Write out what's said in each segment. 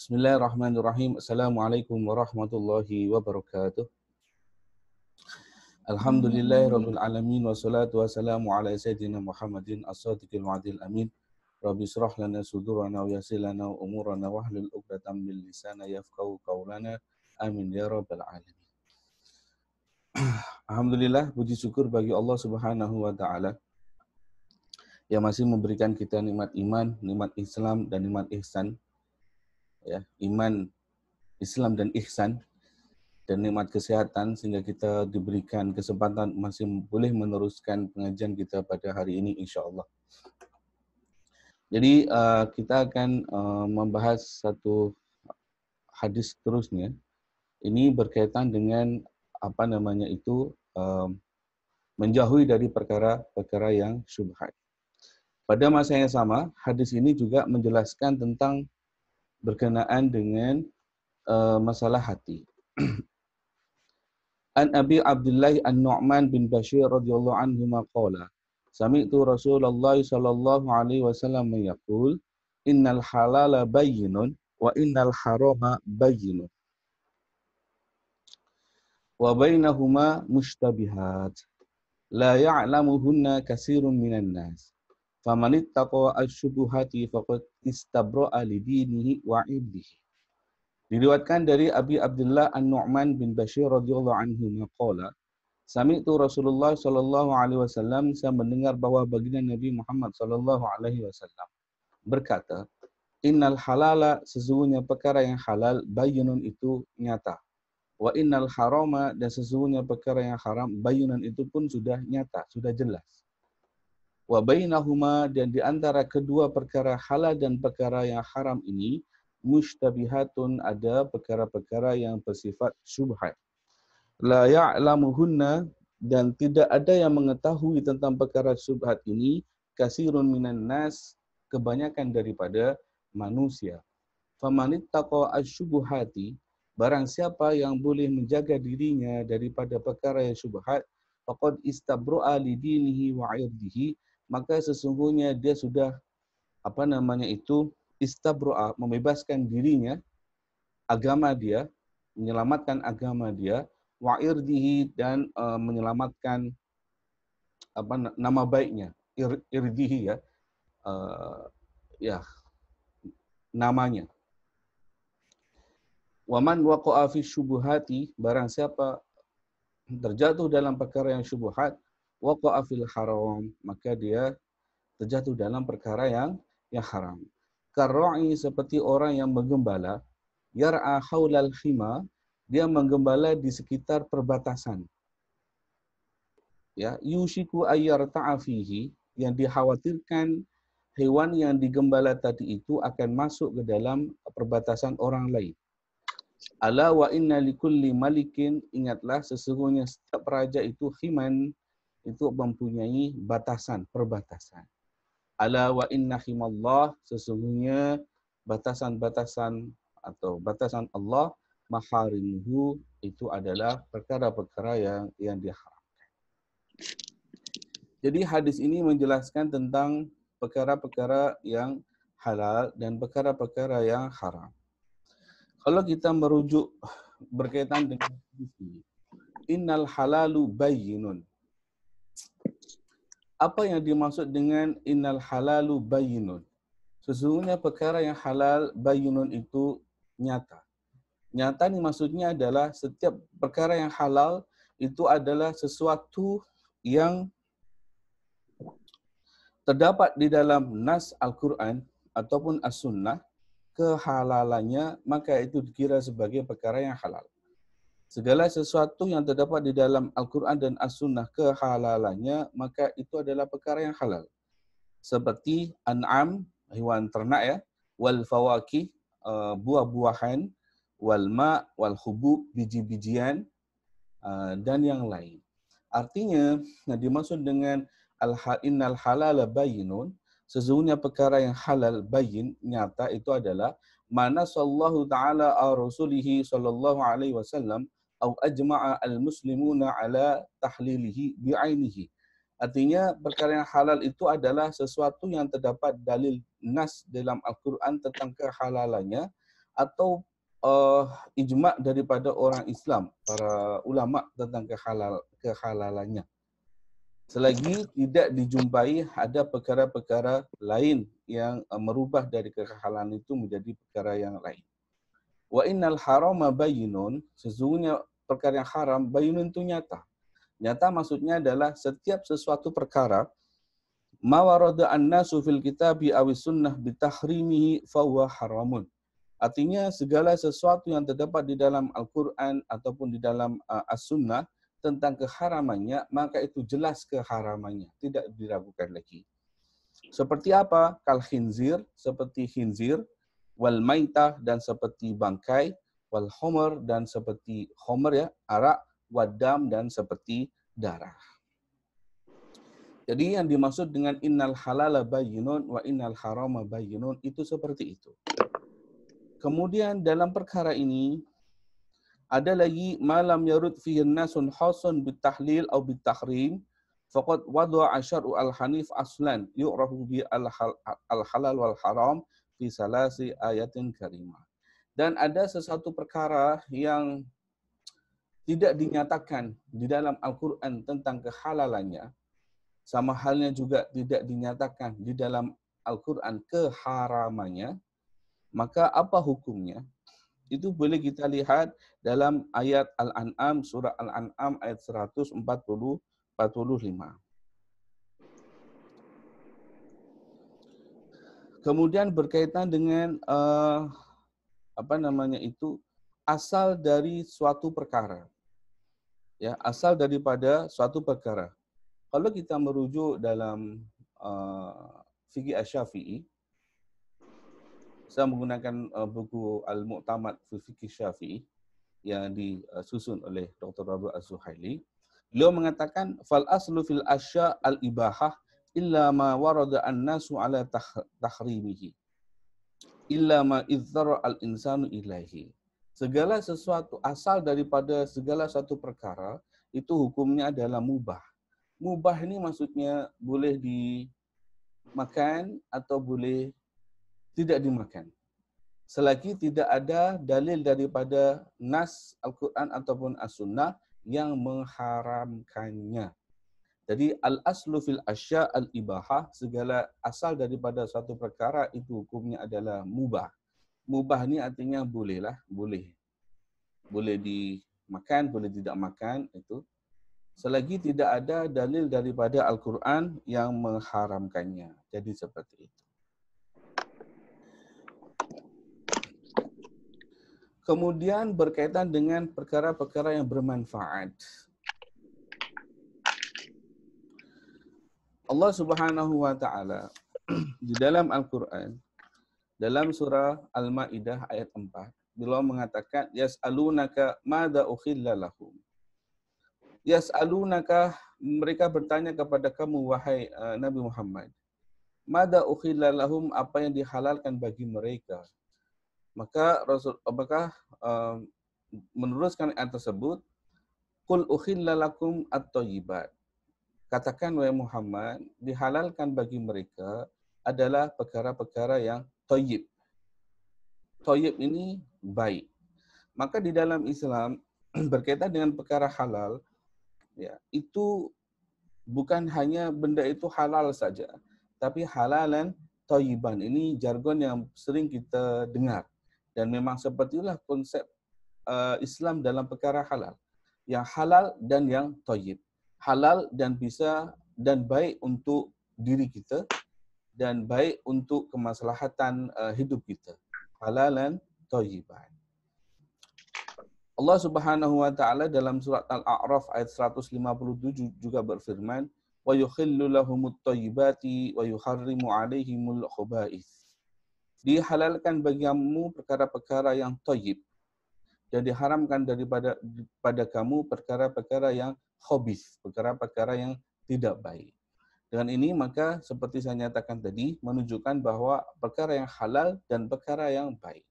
Bismillahirrahmanirrahim. Assalamualaikum warahmatullahi wabarakatuh. Alhamdulillahirabbil alamin wassalatu wassalamu ala sayyidina Muhammadin as-sadiqil wa'dil amin. Rabbi shrah lana sudurana wa yassir lana umurana wahlul 'uqdatam min lisani yafqahu qawlana. Amin ya rabbal alamin. Alhamdulillah, puji syukur bagi Allah Subhanahu wa taala yang masih memberikan kita nikmat iman, nikmat Islam dan nikmat ihsan. Ya, iman, Islam dan ihsan, dan nikmat kesehatan sehingga kita diberikan kesempatan masih boleh meneruskan pengajian kita pada hari ini insya-Allah. Jadi kita akan membahas satu hadis seterusnya. Ini berkaitan dengan menjauhi dari perkara-perkara yang syubhat. Pada masa yang sama, hadis ini juga menjelaskan tentang berkenaan dengan masalah hati. An Abi Abdullah An-Nu'man bin Bashir radhiyallahu anhu qala sami'tu Rasulullah sallallahu alaihi wasallam yaqul innal halala bayyinun wa innal harama bayyinun wa bainahuma mushtabihat la ya'lamuhunna katsirun minan nas faman ittaqa asy-syubuhati faqad istabra'a li dinihi wa 'irdihi. Diriwayatkan dari Abi Abdullah An-Nu'man bin Bashir radhiyallahu anhu qala sami'tu Rasulullah sallallahu alaihi wasallam, saya mendengar bahwa baginda Nabi Muhammad sallallahu alaihi wasallam berkata, innal halala, sesungguhnya perkara yang halal, bayyinun, itu nyata. Wa innal harama, dan sesungguhnya perkara yang haram, bayyinun, itu pun sudah nyata, sudah jelas. Wa bainahuma, dan di antara kedua perkara halal dan perkara yang haram ini, mushtabihatun, ada perkara-perkara yang bersifat syubhat. La ya'lamuhunna, dan tidak ada yang mengetahui tentang perkara syubhat ini, kasirun minan nas, kebanyakan daripada manusia. Famanittaqa asy-syubuhati, barang siapa yang boleh menjaga dirinya daripada perkara yang syubhat, faqad istabro'a li dinihi wa 'irdihi, maka sesungguhnya dia sudah istabro'a, membebaskan dirinya, agama dia, menyelamatkan agama dia, wa 'irdihi, dan menyelamatkan nama baiknya, irdihi namanya. Waman waqa'a fi syubuhati, barang siapa terjatuh dalam perkara yang syubhat, waqa'a fil haram, maka dia terjatuh dalam perkara yang haram. Karra'i, seperti orang yang menggembala, yar'a haulal khima, dia menggembala di sekitar perbatasan. Ya, yushiku ayyarta'a fihi, yang dikhawatirkan hewan yang digembala tadi itu akan masuk ke dalam perbatasan orang lain. Ala wa inna likulli malikin, ingatlah sesungguhnya setiap raja itu khiman, itu mempunyai batasan, perbatasan. Ala wa inna khimallah, sesungguhnya batasan-batasan atau batasan Allah, maharimuhu, itu adalah perkara-perkara yang diharamkan. Jadi hadis ini menjelaskan tentang perkara-perkara yang halal dan perkara-perkara yang haram. Kalau kita merujuk berkaitan dengan hadis ini, innal halalu bayyinun. Apa yang dimaksud dengan innal halalu bayyinun? Sesungguhnya perkara yang halal bayyinun itu nyata. Nyata ini maksudnya adalah setiap perkara yang halal itu adalah sesuatu yang terdapat di dalam nas Al-Quran ataupun As-Sunnah, kehalalannya, maka itu dikira sebagai perkara yang halal. Segala sesuatu yang terdapat di dalam Al-Quran dan As-Sunnah kehalalannya, maka itu adalah perkara yang halal. Seperti an'am, hewan ternak ya, wal fawakih, buah-buahan, wal ma, wal hubub, biji-bijian, dan yang lain. Artinya, yang dimaksud dengan innal halala bayyinun, sesungguhnya perkara yang halal bayin, nyata, itu adalah mana sallallahu ta'ala ar-rasulihi sallallahu alaihi wasallam au ajma'a al-muslimuna ala tahlilihi bi'ainihi. Artinya perkara yang halal itu adalah sesuatu yang terdapat dalil nas dalam Al-Quran tentang kehalalannya, atau ijma' daripada orang Islam, para ulama tentang kehalalannya. Selagi tidak dijumpai ada perkara-perkara lain yang merubah dari kehalalan itu menjadi perkara yang lain. Wa innal harama bayyinun, sesungguhnya perkara yang haram bayyinun itu nyata. Nyata maksudnya adalah setiap sesuatu perkara ma warada an-nasu fil kitabi awis sunnah bitahrimihi fahuwa haramun. Artinya segala sesuatu yang terdapat di dalam Al-Quran ataupun di dalam As-Sunnah tentang keharamannya, maka itu jelas keharamannya, tidak diragukan lagi. Seperti apa? Kal khinzir, seperti khinzir, wal maitah, dan seperti bangkai, wal homer, dan seperti homer ya, arak, wadam, dan seperti darah. Jadi yang dimaksud dengan innal halala bayyinun wa innal harama bayyinun itu seperti itu. Kemudian dalam perkara ini ada lagi malam yarud fihi nasun hasan bitahlil atau bitahrim faqad wada'a syar'u al-hanif aslan yu'rafu bi al-halal wal haram fi salasi ayatin karimah. Dan ada sesuatu perkara yang tidak dinyatakan di dalam Al-Quran tentang kehalalannya, sama halnya juga tidak dinyatakan di dalam Al-Quran keharamannya, maka apa hukumnya? Itu boleh kita lihat dalam ayat Al-An'am, surah Al-An'am ayat 145. Kemudian berkaitan dengan asal dari suatu perkara. Ya, asal daripada suatu perkara. Kalau kita merujuk dalam fikih Asy-Syafi'i, saya menggunakan buku Al-Mu'tamad fi Fiqh Syafi'i yang disusun oleh Dr. Rabi' Az-Zuhaili. Beliau mengatakan fal aslu fil asya al-ibahah illa ma warada an-nasu ala tahrimihi illa ma idzara al-insanu ilaihi. Segala sesuatu asal daripada segala satu perkara itu hukumnya adalah mubah. Mubah ini maksudnya boleh dimakan atau boleh tidak dimakan. Selagi tidak ada dalil daripada nas Al-Quran ataupun As-Sunnah yang mengharamkannya. Jadi al-aslu fil asya al-ibahah, segala asal daripada satu perkara itu hukumnya adalah mubah. Mubah ni artinya bolehlah, boleh. Boleh dimakan, boleh tidak makan, itu. Selagi tidak ada dalil daripada Al-Quran yang mengharamkannya. Jadi seperti itu. Kemudian berkaitan dengan perkara-perkara yang bermanfaat. Allah Subhanahu wa taala di dalam Al-Qur'an, dalam surah Al-Maidah ayat 4, beliau mengatakan yas'alunaka madza ukhilla lahum. Yas'alunaka, mereka bertanya kepada kamu wahai Nabi Muhammad. Madza ukhilla lahum, apa yang dihalalkan bagi mereka. Maka Rasul apakah meneruskan ayat tersebut, qul ukhilla lakum at-thayyibat. Katakan wahai Muhammad, dihalalkan bagi mereka adalah perkara-perkara yang thayyib. Thayyib ini baik. Maka di dalam Islam berkaitan dengan perkara halal, ya, itu bukan hanya benda itu halal saja, tapi halalan thayyiban. Ini jargon yang sering kita dengar. Dan memang sepertilah konsep Islam dalam perkara halal. Yang halal dan yang thayyib. Halal dan bisa dan baik untuk diri kita dan baik untuk kemaslahatan hidup kita. Halalan thayyiban. Allah Subhanahu wa taala dalam surat Al-A'raf ayat 157 juga berfirman, "Wa yukhillu lahumut thayyibati wa yuharrimu 'alaihimul khaba'ith." Dihalalkan bagimu perkara-perkara yang thayyib dan diharamkan daripada kamu perkara-perkara yang khabith, perkara-perkara yang tidak baik. Dengan ini maka seperti saya nyatakan tadi menunjukkan bahwa perkara yang halal dan perkara yang baik.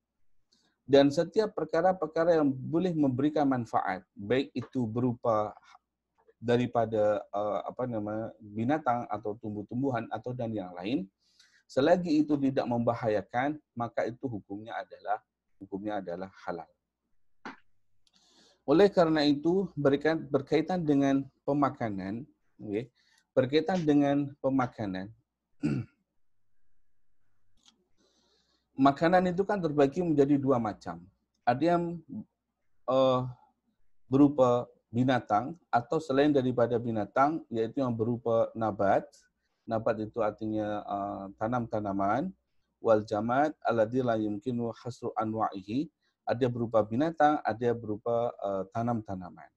Dan setiap perkara-perkara yang boleh memberikan manfaat, baik itu berupa daripada binatang atau tumbuh-tumbuhan atau dan yang lain, selagi itu tidak membahayakan, maka itu hukumnya adalah hukumnya adalah halal. Oleh karena itu, berkaitan dengan pemakanan, okay, berkaitan dengan pemakanan, makanan itu kan terbagi menjadi dua macam. Ada yang berupa binatang atau selain daripada binatang, yaitu yang berupa nabat. Nabat itu artinya tanam-tanaman. Wal jamad alladzi la yumkinu hasru anwa'ihi. Ada berupa binatang, ada berupa tanam-tanaman.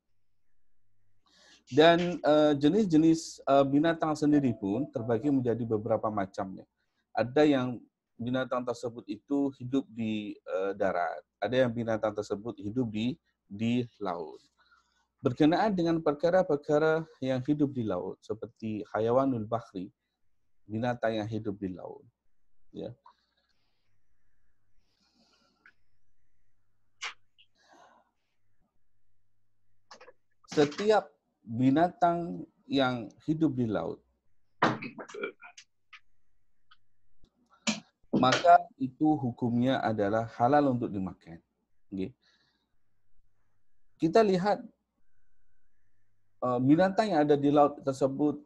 Dan jenis-jenis binatang sendiri pun terbagi menjadi beberapa macamnya. Ada yang binatang tersebut itu hidup di darat, ada yang binatang tersebut hidup di laut. Berkenaan dengan perkara-perkara yang hidup di laut, seperti hayawanul bahri, binatang yang hidup di laut. Ya. Setiap binatang yang hidup di laut, maka itu hukumnya adalah halal untuk dimakan. Okay. Kita lihat binatang yang ada di laut tersebut,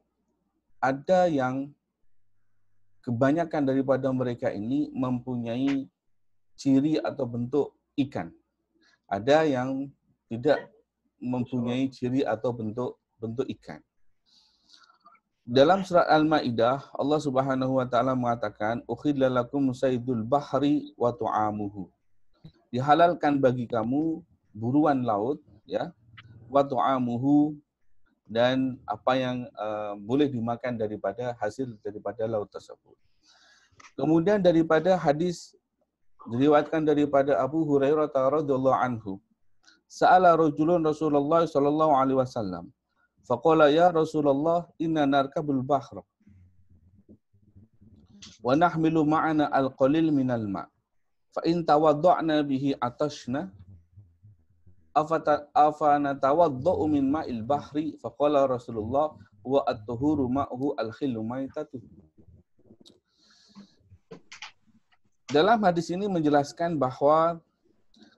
ada yang kebanyakan daripada mereka ini mempunyai ciri atau bentuk ikan. Ada yang tidak mempunyai ciri atau bentuk ikan. Dalam surat Al-Maidah, Allah Subhanahu wa taala mengatakan, "Ukhilla lakum saydul bahri wa tu'amuhu." Dihalalkan bagi kamu buruan laut, ya, wa tu'amuhu, dan apa yang boleh dimakan daripada hasil daripada laut tersebut. Kemudian daripada hadis diriwayatkan daripada Abu Hurairah radhiyallahu anhu, sa'ala rajulun Rasulullah sallallahu alaihi wasallam, faqala ya Rasulullah inna narkabul bahra wa nahmilu ma'ana al-qalil minal ma' fa in tawadda'na bihi atashna afanatawadda'u min ma'il bahri faqala Rasulullah wa at-tuhuru ma'uhu al-khillu maitatuhu. Dalam hadis ini menjelaskan bahwa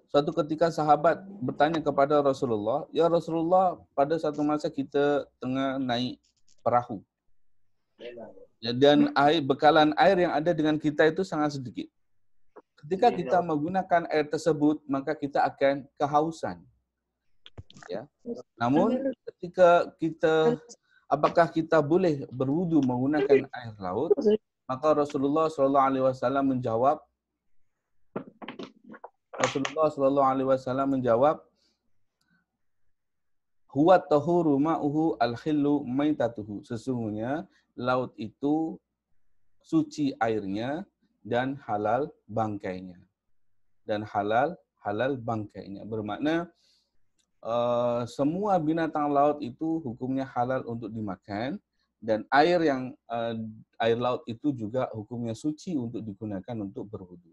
suatu ketika sahabat bertanya kepada Rasulullah, "Ya Rasulullah, pada satu masa kita tengah naik perahu. Dan bekalan air yang ada dengan kita itu sangat sedikit. Ketika kita menggunakan air tersebut, maka kita akan kehausan. Ya. Namun apakah kita boleh berwudu menggunakan air laut?" Maka Rasulullah SAW menjawab, huwa tahuru ma'uhu al-khillu maitatuhu. Sesungguhnya laut itu suci airnya dan halal bangkainya. Bermakna semua binatang laut itu hukumnya halal untuk dimakan, dan air laut itu juga hukumnya suci untuk digunakan untuk berwudu.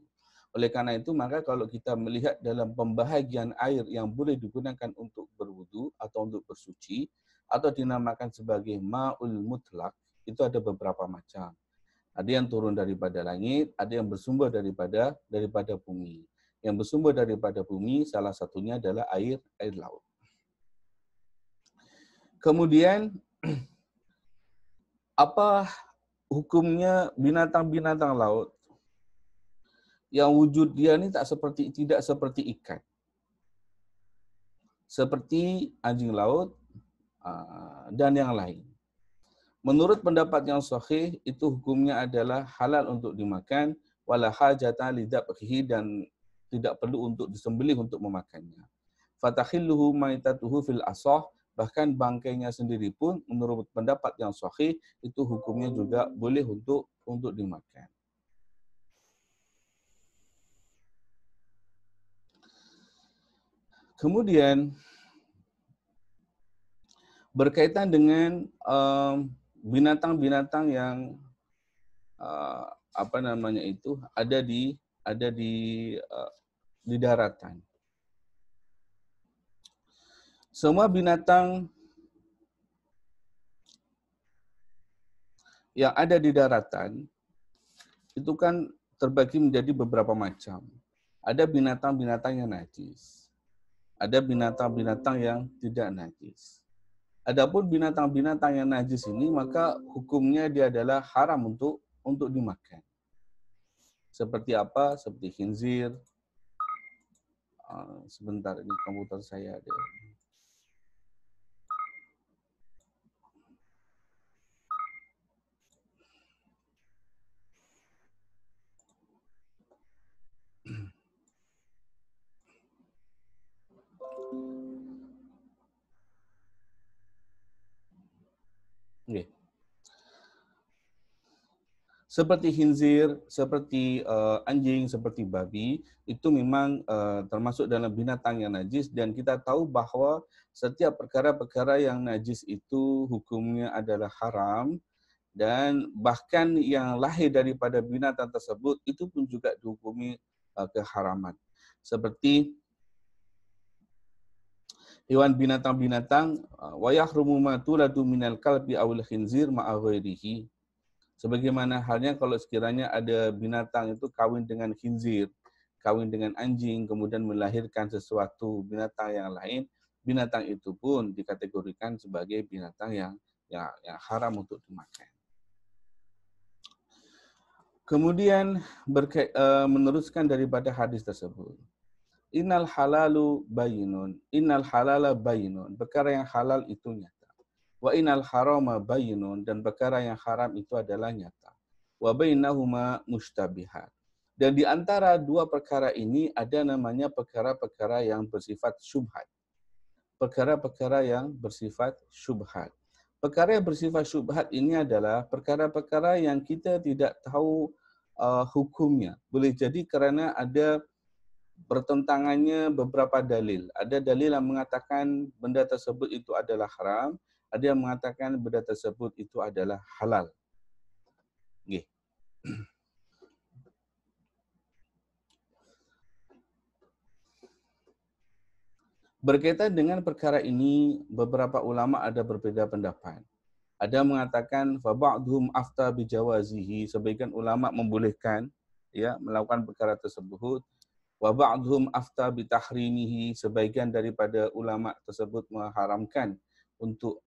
Oleh karena itu, maka kalau kita melihat dalam pembahagian air yang boleh digunakan untuk berwudu atau untuk bersuci, atau dinamakan sebagai ma'ul mutlak, itu ada beberapa macam. Ada yang turun daripada langit, ada yang bersumber daripada bumi. Yang bersumber daripada bumi, salah satunya adalah air laut. Kemudian, apa hukumnya binatang-binatang laut yang wujud dia ini tidak seperti ikan, seperti anjing laut dan yang lain. Menurut pendapat yang sahih, itu hukumnya adalah halal untuk dimakan, wala hajata lidzabhihi, dan tidak perlu untuk disembelih untuk memakannya. Fatakhilluhu maitatuhu fil asah, bahkan bangkainya sendiri pun menurut pendapat yang sahih itu hukumnya juga boleh untuk dimakan. Kemudian berkaitan dengan binatang-binatang yang ada di daratan. Semua binatang yang ada di daratan itu kan terbagi menjadi beberapa macam. Ada binatang-binatang yang najis. Ada binatang-binatang yang tidak najis. Adapun binatang-binatang yang najis ini, maka hukumnya dia adalah haram untuk dimakan. Seperti apa? Seperti khinzir. Sebentar, ini komputer saya ada. Okay. Seperti khinzir, seperti anjing, seperti babi, itu memang termasuk dalam binatang yang najis, dan kita tahu bahwa setiap perkara-perkara yang najis itu hukumnya adalah haram, dan bahkan yang lahir daripada binatang tersebut itu pun juga dihukumi keharaman. Seperti hewan binatang-binatang, wa yahrumu ma tuladu minal kalbi awil khinzir ma'a ghairihi. Sebagaimana halnya kalau sekiranya ada binatang itu kawin dengan khinzir, kawin dengan anjing, kemudian melahirkan sesuatu binatang yang lain, binatang itu pun dikategorikan sebagai binatang yang haram untuk dimakan. Kemudian meneruskan daripada hadis tersebut. Innal halalu bayinun, innal halala bayinun, perkara yang halal itu nyata. Wa innal harama bayinun, dan perkara yang haram itu adalah nyata. Wa bainahuma mushtabihat. Dan di antara dua perkara ini ada namanya perkara-perkara yang bersifat syubhat. Perkara-perkara yang bersifat syubhat. Perkara yang bersifat syubhat ini adalah perkara-perkara yang kita tidak tahu hukumnya. Boleh jadi karena ada bertentangannya beberapa dalil. Ada dalil yang mengatakan benda tersebut itu adalah haram, ada yang mengatakan benda tersebut itu adalah halal. Nggih. Berkaitan dengan perkara ini, beberapa ulama ada berbeda pendapat. Ada mengatakan fa ba'dhum afta bi jawazihi, sebagian ulama membolehkan ya melakukan perkara tersebut. Wa ba'dhum afta bi tahrimihi, sebagian daripada ulama tersebut mengharamkan untuk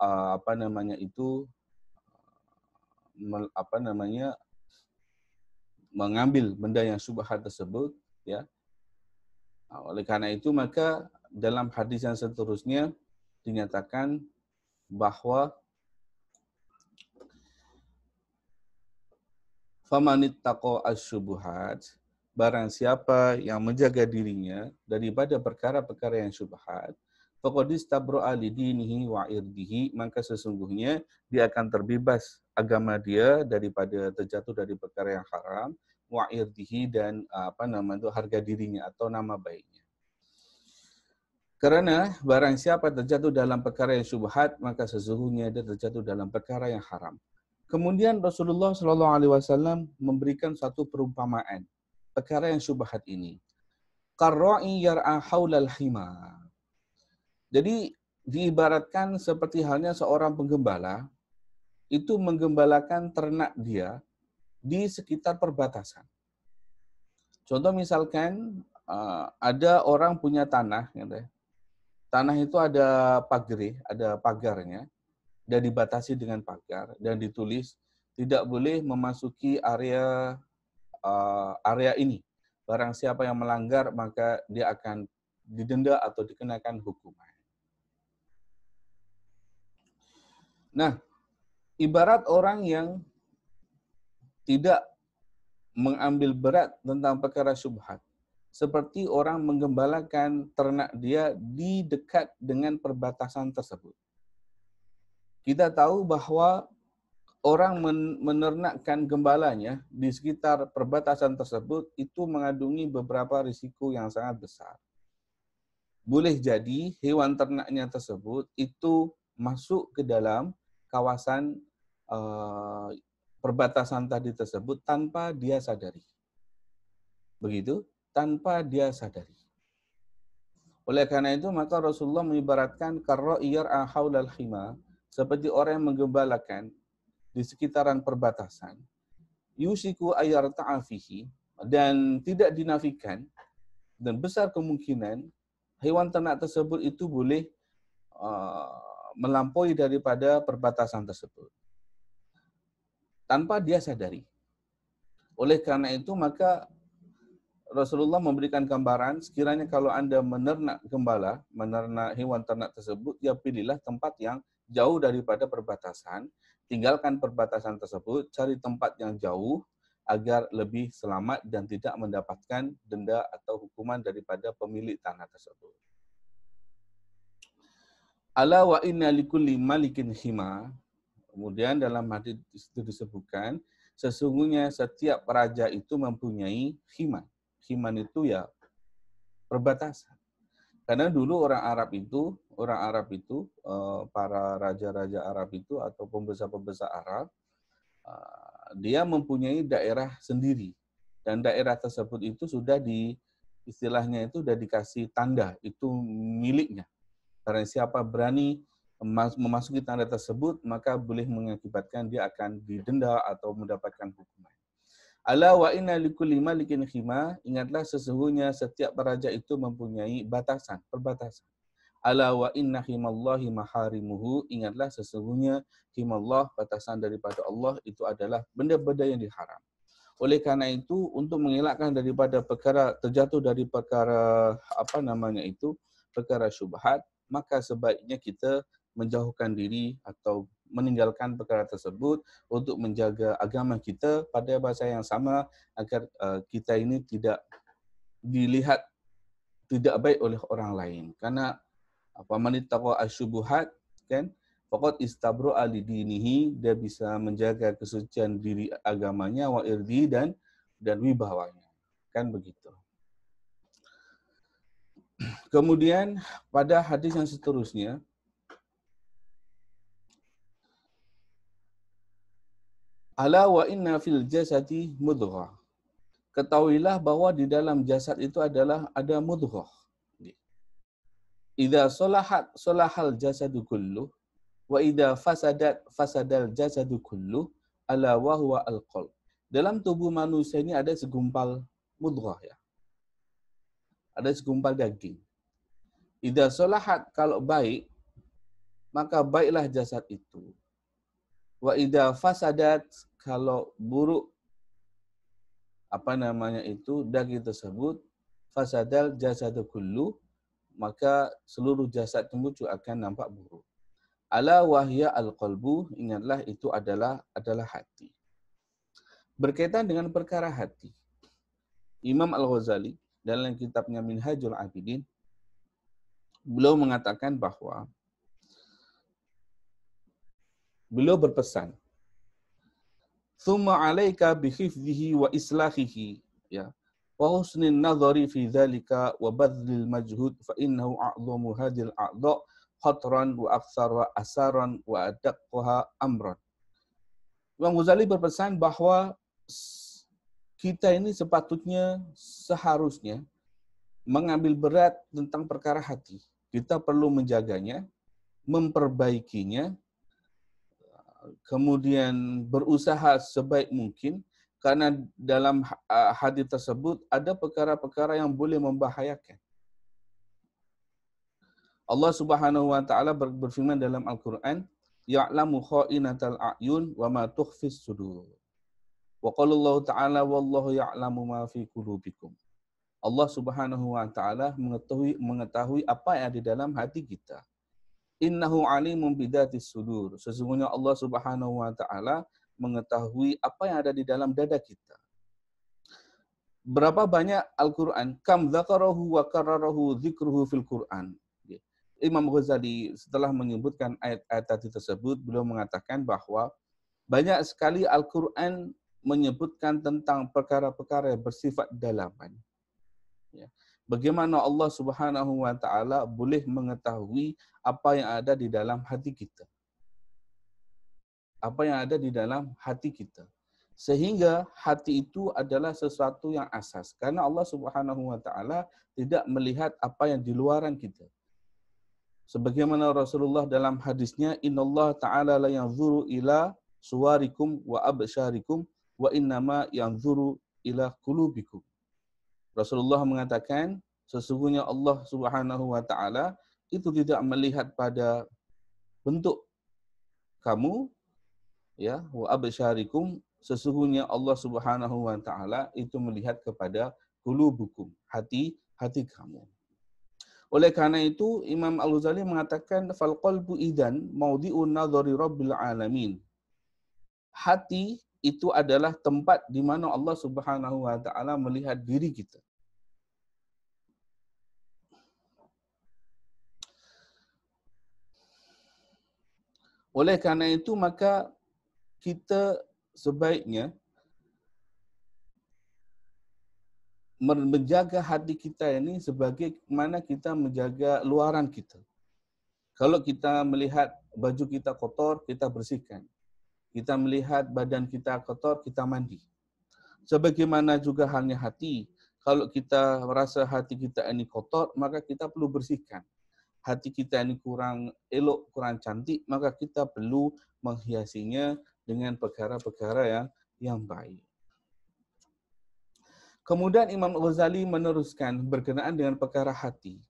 mengambil benda yang syubhat tersebut, ya. Oleh karena itu maka dalam hadis yang seterusnya dinyatakan bahwa famanittaqo asyubuhat, barang siapa yang menjaga dirinya daripada perkara-perkara yang syubhat, faqad istabro'a lidinihi wa irdihi, maka sesungguhnya dia akan terbebas agama dia daripada terjatuh dari perkara yang haram, wa irdihi, dan harga dirinya atau nama baiknya. Karena barang siapa terjatuh dalam perkara yang syubhat, maka sesungguhnya dia terjatuh dalam perkara yang haram. Kemudian Rasulullah SAW memberikan satu perumpamaan perkara yang syubhat ini. Qarra'i yar'a haulal hima. Jadi diibaratkan seperti halnya seorang penggembala itu menggembalakan ternak dia di sekitar perbatasan. Contoh misalkan ada orang punya tanah, gitu ya. Tanah itu ada pagarnya, dan dibatasi dengan pagar, dan ditulis tidak boleh memasuki area ini. Barang siapa yang melanggar maka dia akan didenda atau dikenakan hukuman. Nah, ibarat orang yang tidak mengambil berat tentang perkara syubhat, seperti orang menggembalakan ternak dia di dekat dengan perbatasan tersebut. Kita tahu bahwa orang menernakkan gembalanya di sekitar perbatasan tersebut itu mengandungi beberapa risiko yang sangat besar. Boleh jadi hewan ternaknya tersebut itu masuk ke dalam kawasan perbatasan tadi tersebut tanpa dia sadari. Begitu? Tanpa dia sadari. Oleh karena itu, maka Rasulullah mengibaratkan karra'i yar'a haulal khima, seperti orang yang menggembalakan di sekitaran perbatasan. Yusiku ayyarta'a fihi, dan tidak dinafikan dan besar kemungkinan hewan ternak tersebut itu boleh melampaui daripada perbatasan tersebut tanpa dia sadari. Oleh karena itu maka Rasulullah memberikan gambaran, sekiranya kalau Anda menernak gembala, menernak hewan ternak tersebut, ya pilihlah tempat yang jauh daripada perbatasan, tinggalkan perbatasan tersebut, cari tempat yang jauh agar lebih selamat dan tidak mendapatkan denda atau hukuman daripada pemilik tanah tersebut. Ala wa inna likulli malikin hima. Kemudian dalam hadis itu disebutkan, sesungguhnya setiap raja itu mempunyai himan. Himan itu ya perbatasan. Karena dulu orang Arab itu para raja-raja Arab itu atau pembesar-pembesar Arab, dia mempunyai daerah sendiri dan daerah tersebut itu sudah istilahnya itu sudah dikasih tanda itu miliknya. Karena siapa berani memasuki tanda tersebut maka boleh mengakibatkan dia akan didenda atau mendapatkan hukuman. Ala wa inna likulli malikin khima, ingatlah sesungguhnya setiap raja itu mempunyai batasan, perbatasan. Ala wa inna himallahi maharimuhu, ingatlah sesungguhnya himallah, batasan daripada Allah itu adalah benda-benda yang diharam. Oleh karena itu, untuk mengelakkan daripada perkara terjatuh dari perkara perkara syubhat, maka sebaiknya kita menjauhkan diri atau meninggalkan perkara tersebut untuk menjaga agama kita pada bahasa yang sama agar kita ini tidak dilihat tidak baik oleh orang lain. Karena manittaqa asyubuhat kan faqad istabro'a lidinihi, dia bisa menjaga kesucian diri agamanya wa irdi dan wibawanya. Kan begitu. Kemudian pada hadis yang seterusnya, ala wa inna fil jasadi mudghah. Ketahuilah bahwa di dalam jasad itu ada mudghah. Idza salahat salahal jasadu kullu wa idza fasadat fasadal jasadu kullu ala wa huwa al-qalb. Dalam tubuh manusia ini ada segumpal mudghah ya. Ada segumpal daging. Idza salahat, kalau baik maka baiklah jasad itu. Wa idza fasadat, kalau buruk daging tersebut, fasadal jasadu kullu, maka seluruh jasad tersebut akan nampak buruk. Ala wahya al-qalbu, ingatlah itu adalah hati. Berkaitan dengan perkara hati, Imam Al-Ghazali dalam kitabnya Minhajul Abidin, beliau mengatakan bahwa beliau berpesan, "Tsumma 'alaika bi hifdhihi wa islahihi," ya. "Wa husnin nadhari fi dzalika wa badlil majhud fa innahu a'dhamu hadhil a'dha khatran wa aktsara asaran wa adaqqaha amran." Imam Ghazali berpesan bahwa kita ini seharusnya mengambil berat tentang perkara hati. Kita perlu menjaganya, memperbaikinya, kemudian berusaha sebaik mungkin, karena dalam hati tersebut ada perkara-perkara yang boleh membahayakan. Allah Subhanahu wa taala berfirman dalam Al-Qur'an, "Ya'lamu kha'inatal a'yun wa ma tukhfis sudur." Wa qala Allah ta'ala, "Wallahu ya'lamu ma fi qulubikum." Allah Subhanahu wa taala mengetahui apa yang ada di dalam hati kita. Innahu alimun bidatis sudur. Sesungguhnya Allah Subhanahu wa taala mengetahui apa yang ada di dalam dada kita. Berapa banyak Al-Qur'an, kam dzakarahu wa karrarahu dzikruhu fil Qur'an. Imam Ghazali setelah menyebutkan ayat-ayat tadi tersebut, beliau mengatakan bahwa banyak sekali Al-Qur'an menyebutkan tentang perkara-perkara yang bersifat dalaman. Ya. Bagaimana Allah Subhanahu wa taala boleh mengetahui apa yang ada di dalam hati kita. Apa yang ada di dalam hati kita. Sehingga hati itu adalah sesuatu yang asas. Karena Allah Subhanahu wa taala tidak melihat apa yang di luaran kita. Sebagaimana Rasulullah dalam hadisnya, "Innallaha ta'ala la yanzuru ila suwarikum wa absyarikum wa innama yanzuru ila qulubikum." Rasulullah mengatakan Sesungguhnya Allah Subhanahu wa taala itu tidak melihat pada bentuk kamu, ya, wa absyarikum, sesungguhnya Allah Subhanahu wa taala itu melihat kepada qulubukum, hati kamu. Oleh karena itu Imam Al-Ghazali mengatakan fal qalbu idan maudhi'un nadhari rabbil alamin. Hati itu adalah tempat di mana Allah Subhanahu wa taala melihat diri kita. Oleh karena itu maka kita sebaiknya menjaga hati kita ini sebagaimana kita menjaga luaran kita. Kalau kita melihat baju kita kotor, kita bersihkan. Kita melihat badan kita kotor, kita mandi. Sebagaimana juga halnya hati. Kalau kita merasa hati kita ini kotor, maka kita perlu bersihkan. Hati kita ini kurang elok, kurang cantik, maka kita perlu menghiasinya dengan perkara-perkara yang baik. Kemudian Imam Ghazali meneruskan berkenaan dengan perkara hati.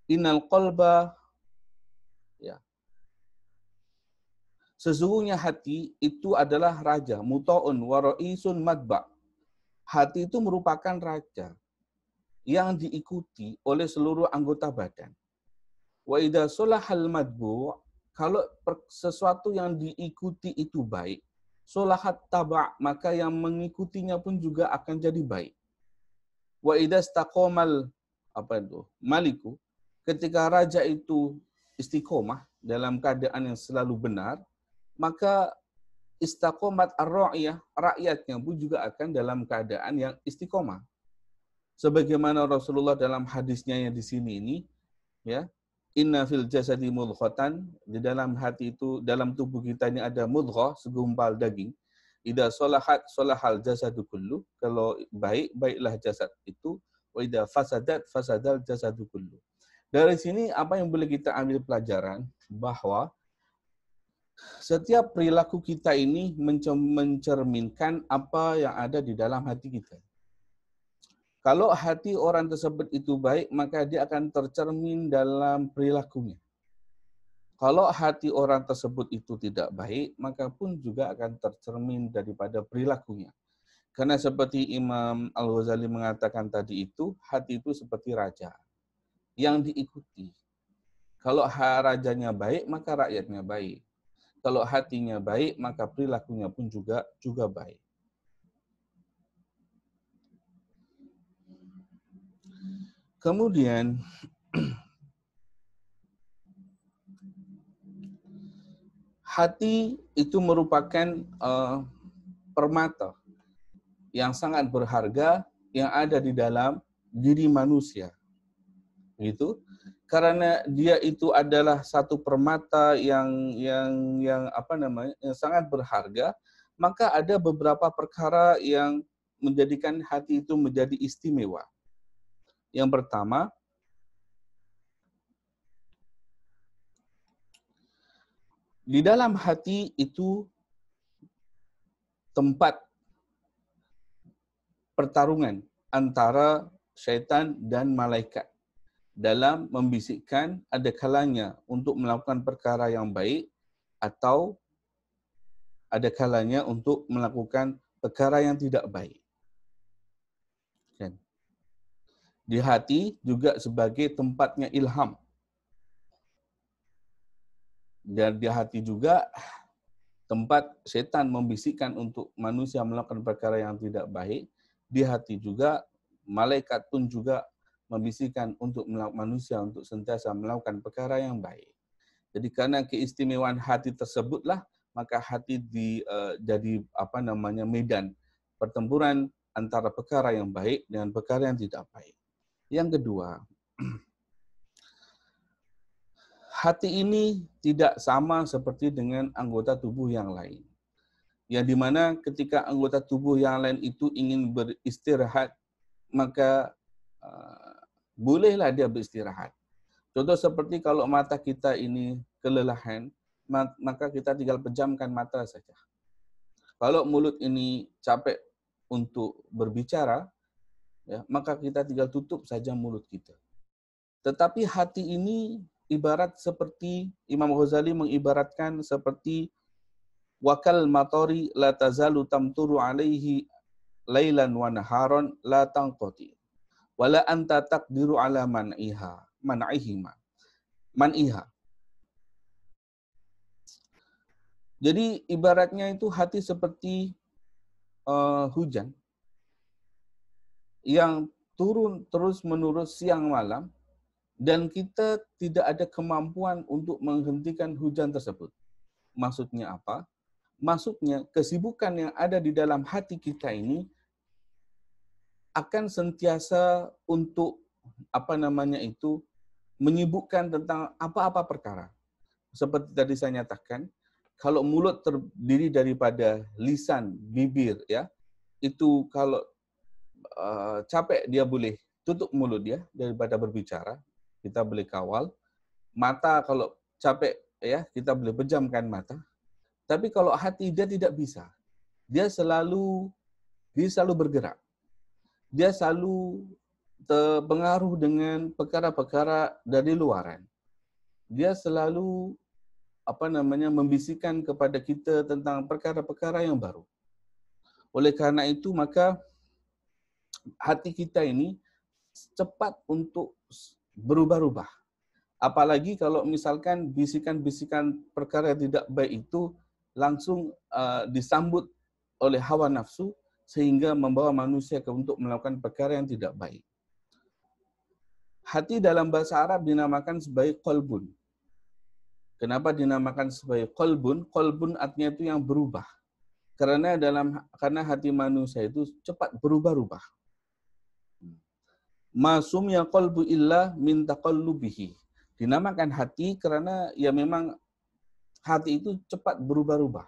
Innal qalba, ya, sesungguhnya hati itu adalah raja, muta'un wa ra'isun madba'. Hati itu merupakan raja yang diikuti oleh seluruh anggota badan. Wa idza solahal madbu', kalau sesuatu yang diikuti itu baik, solahat taba', maka yang mengikutinya pun juga akan jadi baik. Wa idza istaqamal maliku, ketika raja itu istiqomah dalam keadaan yang selalu benar, maka istaqomat ar-ra'iyah, rakyatnya pun juga akan dalam keadaan yang istiqomah. Sebagaimana Rasulullah dalam hadisnya yang di sini ini, ya, inna fil jasadi mudghatan, di dalam hati itu, dalam tubuh kita ini ada mudghah, segumpal daging. Idza salahat salahal jasadu kullu, kalau baik, baiklah jasad itu. Wa idza fasadat fasadal jasadu kullu. Dari sini apa yang boleh kita ambil pelajaran bahwa setiap perilaku kita ini mencerminkan apa yang ada di dalam hati kita. Kalau hati orang tersebut itu baik, maka dia akan tercermin dalam perilakunya. Kalau hati orang tersebut itu tidak baik, maka pun juga akan tercermin daripada perilakunya. Karena seperti Imam Al-Ghazali mengatakan tadi itu, hati itu seperti raja yang diikuti. Kalau rajanya baik, maka rakyatnya baik. Kalau hatinya baik, maka perilakunya pun juga baik. Kemudian, hati itu merupakan permata yang sangat berharga yang ada di dalam diri manusia. Gitu. Karena dia itu adalah satu permata yang sangat berharga, maka ada beberapa perkara yang menjadikan hati itu menjadi istimewa. Yang pertama, di dalam hati itu tempat pertarungan antara syaitan dan malaikat. Dalam membisikkan ada kalanya untuk melakukan perkara yang baik atau ada kalanya untuk melakukan perkara yang tidak baik. Di hati juga sebagai tempatnya ilham. Dan di hati juga tempat setan membisikkan untuk manusia melakukan perkara yang tidak baik. Di hati juga malaikat pun juga membisikkan untuk manusia untuk sentiasa melakukan perkara yang baik. Jadi karena keistimewaan hati tersebutlah, maka hati jadi medan pertempuran antara perkara yang baik dengan perkara yang tidak baik. Yang kedua, hati ini tidak sama seperti dengan anggota tubuh yang lain. Yang dimana ketika anggota tubuh yang lain itu ingin beristirahat, maka bolehlah dia beristirahat. Contoh seperti kalau mata kita ini kelelahan, maka kita tinggal pejamkan mata saja. Kalau mulut ini capek untuk berbicara, ya, maka kita tinggal tutup saja mulut kita. Tetapi hati ini ibarat seperti, Imam Ghazali mengibaratkan seperti wakal matori la tazalu tamturu alaihi lailan wa naharon la tanqati wala anta taqdiru ala man'iha. Jadi ibaratnya itu hati seperti hujan yang turun terus-menerus siang malam, dan kita tidak ada kemampuan untuk menghentikan hujan tersebut. Maksudnya apa? Maksudnya kesibukan yang ada di dalam hati kita ini akan sentiasa untuk menyibukkan tentang apa-apa perkara. Seperti tadi saya nyatakan, kalau mulut terdiri daripada lisan, bibir, ya, itu kalau capek dia boleh tutup mulut dia daripada berbicara, kita boleh kawal. Mata kalau capek, ya, kita boleh pejamkan mata. Tapi kalau hati dia tidak bisa. Dia selalu bergerak. Dia selalu terpengaruh dengan perkara-perkara dari luaran. Dia selalu membisikkan kepada kita tentang perkara-perkara yang baru. Oleh karena itu, maka hati kita ini cepat untuk berubah-ubah. Apalagi kalau misalkan bisikan-bisikan perkara yang tidak baik itu langsung disambut oleh hawa nafsu, sehingga membawa manusia untuk melakukan perkara yang tidak baik. Hati dalam bahasa Arab dinamakan sebagai qalbun. Kenapa dinamakan sebagai qalbun? Qalbun artinya itu yang berubah. Karena hati manusia itu cepat berubah-ubah. Masum ya qalbu illa min taqallubihi. Dinamakan hati karena ya memang hati itu cepat berubah-ubah.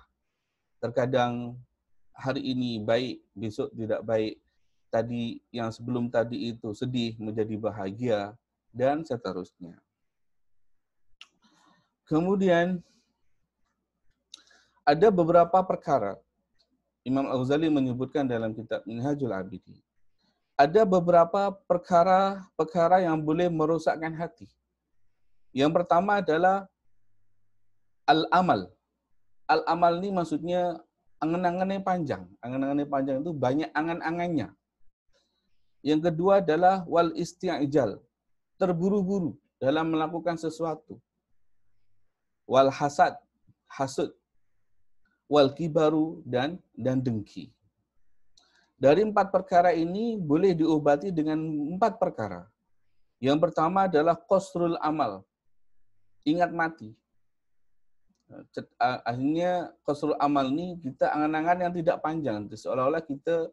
Terkadang hari ini baik, besok tidak baik. Tadi yang sebelum tadi itu sedih menjadi bahagia, dan seterusnya. Kemudian ada beberapa perkara, Imam Al-Ghazali menyebutkan dalam kitab Minhajul Abidin. Ada beberapa perkara yang boleh merosakkan hati. Yang pertama adalah al-amal. Al-amal ini maksudnya angan-angannya panjang. Angan-angannya panjang itu banyak angan-angannya. Yang kedua adalah wal isti'jal, terburu-buru dalam melakukan sesuatu. Wal hasad, hasud. Wal kibaru, dan dengki. Dari 4 perkara ini boleh diobati dengan 4 perkara. Yang pertama adalah qasrul amal, ingat mati. Akhirnya qasrul amal ini kita angan-angan yang tidak panjang, seolah-olah kita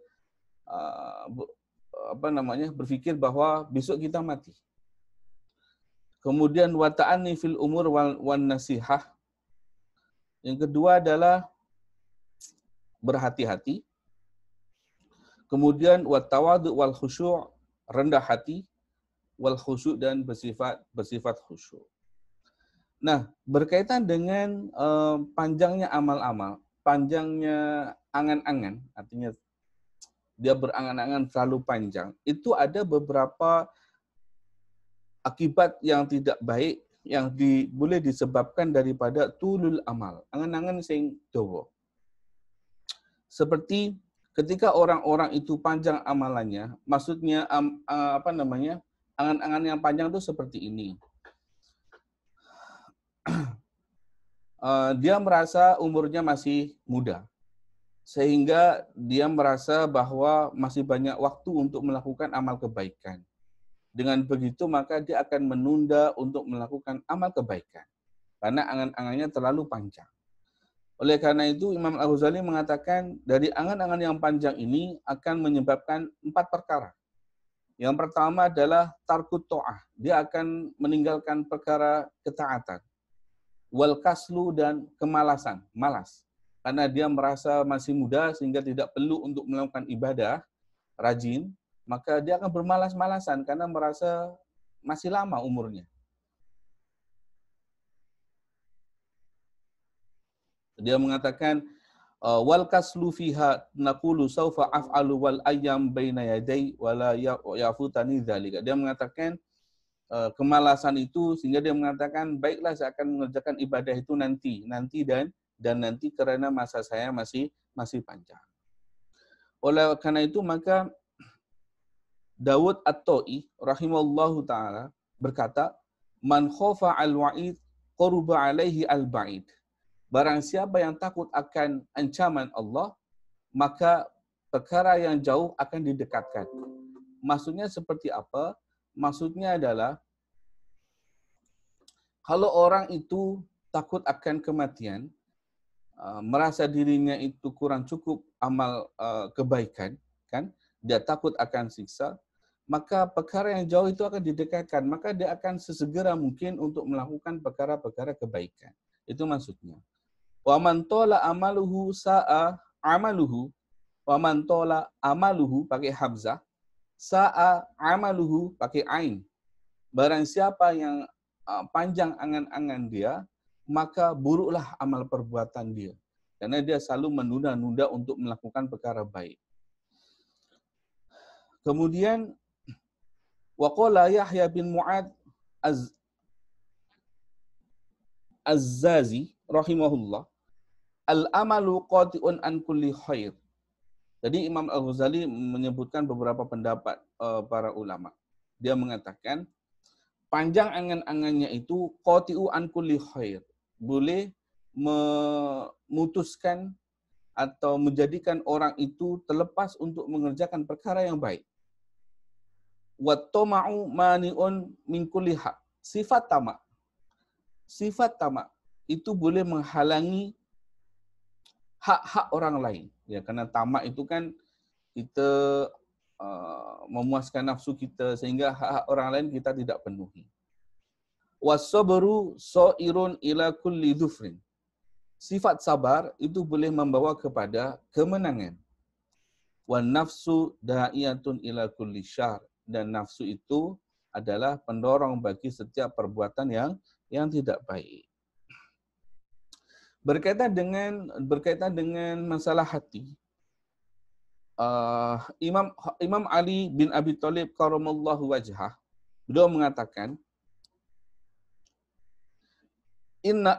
berpikir bahwa besok kita mati. Kemudian wa ta'anni fil umur wan nasihah. Yang kedua adalah berhati-hati. Kemudian wa tawadu wal khusyu', rendah hati, wal khusyu', dan bersifat khusyuk. Nah, berkaitan dengan panjangnya amal-amal, panjangnya angan-angan, artinya dia berangan-angan terlalu panjang, itu ada beberapa akibat yang tidak baik yang boleh disebabkan daripada tulul amal, angan-angan sing dawa. Seperti ketika orang-orang itu panjang amalannya, maksudnya angan-angan yang panjang itu seperti ini. Dia merasa umurnya masih muda, sehingga dia merasa bahwa masih banyak waktu untuk melakukan amal kebaikan. Dengan begitu, maka dia akan menunda untuk melakukan amal kebaikan, karena angan-angannya terlalu panjang. Oleh karena itu, Imam Al-Ghazali mengatakan, dari angan-angan yang panjang ini akan menyebabkan 4 perkara. Yang pertama adalah tarkut to'ah, dia akan meninggalkan perkara ketaatan. Wal kaslu, dan kemalasan, malas. Karena dia merasa masih muda sehingga tidak perlu untuk melakukan ibadah, rajin, maka dia akan bermalas-malasan karena merasa masih lama umurnya. Dia mengatakan, wal kaslu fiha naqulu saufa af'alu wal ayyam baina yaday wala yafutani dzalika. Dia mengatakan kemalasan itu sehingga dia mengatakan baiklah saya akan mengerjakan ibadah itu nanti dan nanti karena masa saya masih panjang. Oleh karena itu maka Dawud At-Ta'i rahimallahu taala berkata, "Man khofa al-wa'id qaruba alaihi al-ba'id." Barang siapa yang takut akan ancaman Allah, maka perkara yang jauh akan didekatkan. Maksudnya seperti apa? Maksudnya adalah kalau orang itu takut akan kematian, merasa dirinya itu kurang cukup amal kebaikan, kan? Dia takut akan siksa, maka perkara yang jauh itu akan didekatkan, maka dia akan sesegera mungkin untuk melakukan perkara-perkara kebaikan. Itu maksudnya. Wa man tola amaluhu sa'a amaluhu, wa man tola amaluhu pakai hamzah, sa'a amaluhu pakai ain. Barang siapa yang panjang angan-angan dia, maka buruklah amal perbuatan dia. Karena dia selalu menunda-nunda untuk melakukan perkara baik. Kemudian waqala Yahya bin Mu'ad Az-Zazi rahimahullah, al-amalu qati'un an kulli khair. Jadi Imam Al-Ghazali menyebutkan beberapa pendapat para ulama. Dia mengatakan panjang angan-angannya itu qati'u an kulli khair. Boleh memutuskan atau menjadikan orang itu terlepas untuk mengerjakan perkara yang baik. Wattama'u mani'un min kulli haq. Sifat tamak itu boleh menghalangi hak-hak orang lain. Ya, karena tamak itu kan kita memuaskan nafsu kita sehingga hak-hak orang lain kita tidak penuhi. Was-sabru sa'irun ila kulli dhufrin. Sifat sabar itu boleh membawa kepada kemenangan. Wan nafsu da'iyatun ila kulli syarr. Dan nafsu itu adalah pendorong bagi setiap perbuatan yang tidak baik. Berkaitan dengan masalah hati, Imam Ali bin Abi Thalib karramallahu wajhah, beliau mengatakan, Inna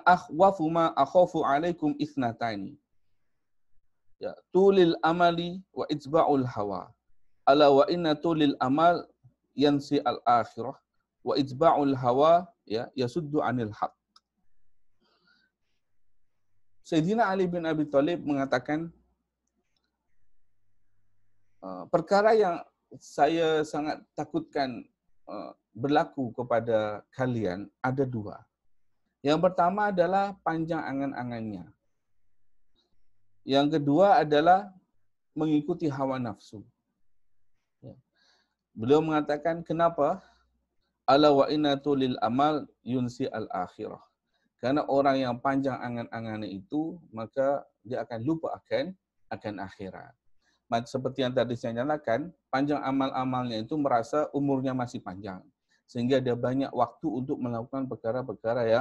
akhwafu ma akhafu alaikum ithnatani. Ya, tulil amali wa itba'ul hawa. Ala wa inna tulil amal yansi al-akhirah wa itba'ul hawa ya yasuddu anil haq. Sayyidina Ali bin Abi Thalib mengatakan perkara yang saya sangat takutkan berlaku kepada kalian ada dua. Yang pertama adalah panjang angan-angannya. Yang kedua adalah mengikuti hawa nafsu. Beliau mengatakan, kenapa? Ala wa inna tulil amal yunsi al-akhirah. Karena orang yang panjang angan-angannya itu, maka dia akan lupa akan akhirat. Seperti yang tadi saya nyatakan, panjang amal-amalnya itu merasa umurnya masih panjang. Sehingga dia banyak waktu untuk melakukan perkara-perkara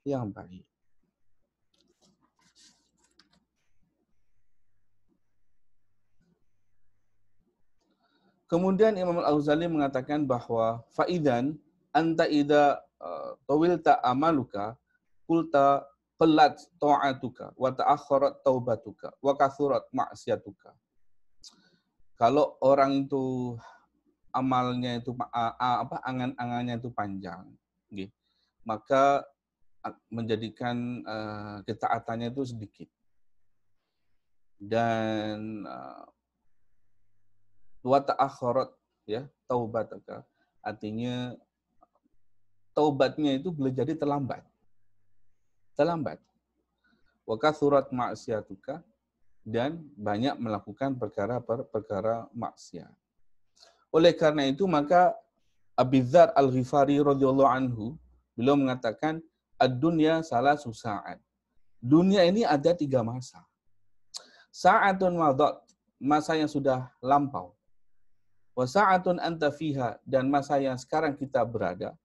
yang baik. Kemudian Imam Al-Ghazali mengatakan bahwa faidan anta idza tawilta amaluka qulta qallat ta'atuka wa ta'akhkharat taubatuka wa kathurat ma'siyatuka. Kalau orang itu amalnya itu angan-angannya itu panjang, gitu, maka menjadikan ketaatannya itu sedikit. Dan wa ta'akhkharat ya taubatuka, artinya taubatnya itu boleh jadi terlambat. Wa kathurat ma'siyatuka, dan banyak melakukan perkara maksiat. Oleh karena itu maka Abi Dzar Al-Ghifari radhiyallahu anhu beliau mengatakan ad-dunya salasu sa'at. Dunia ini ada 3 masa. Sa'atun madat, masa yang sudah lampau. Wa sa'atun anta fiha, dan masa yang sekarang kita berada.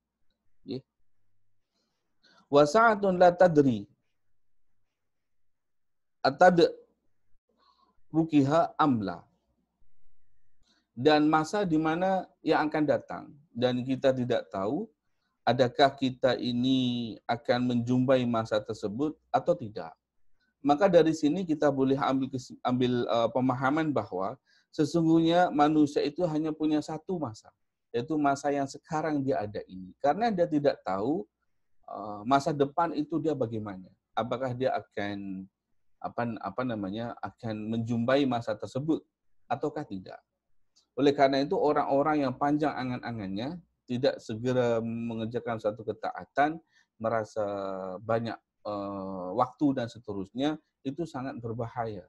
Wa sa'atun la tadri, atad rukiha amla, dan masa di mana yang akan datang, dan kita tidak tahu adakah kita ini akan menjumpai masa tersebut atau tidak. Maka dari sini kita boleh ambil pemahaman bahwa sesungguhnya manusia itu hanya punya satu masa, yaitu masa yang sekarang dia ada ini. Karena dia tidak tahu masa depan itu dia bagaimana. Apakah dia akan akan menjumpai masa tersebut ataukah tidak. Oleh karena itu orang-orang yang panjang angan-angannya, tidak segera mengerjakan suatu ketaatan, merasa banyak waktu dan seterusnya, itu sangat berbahaya.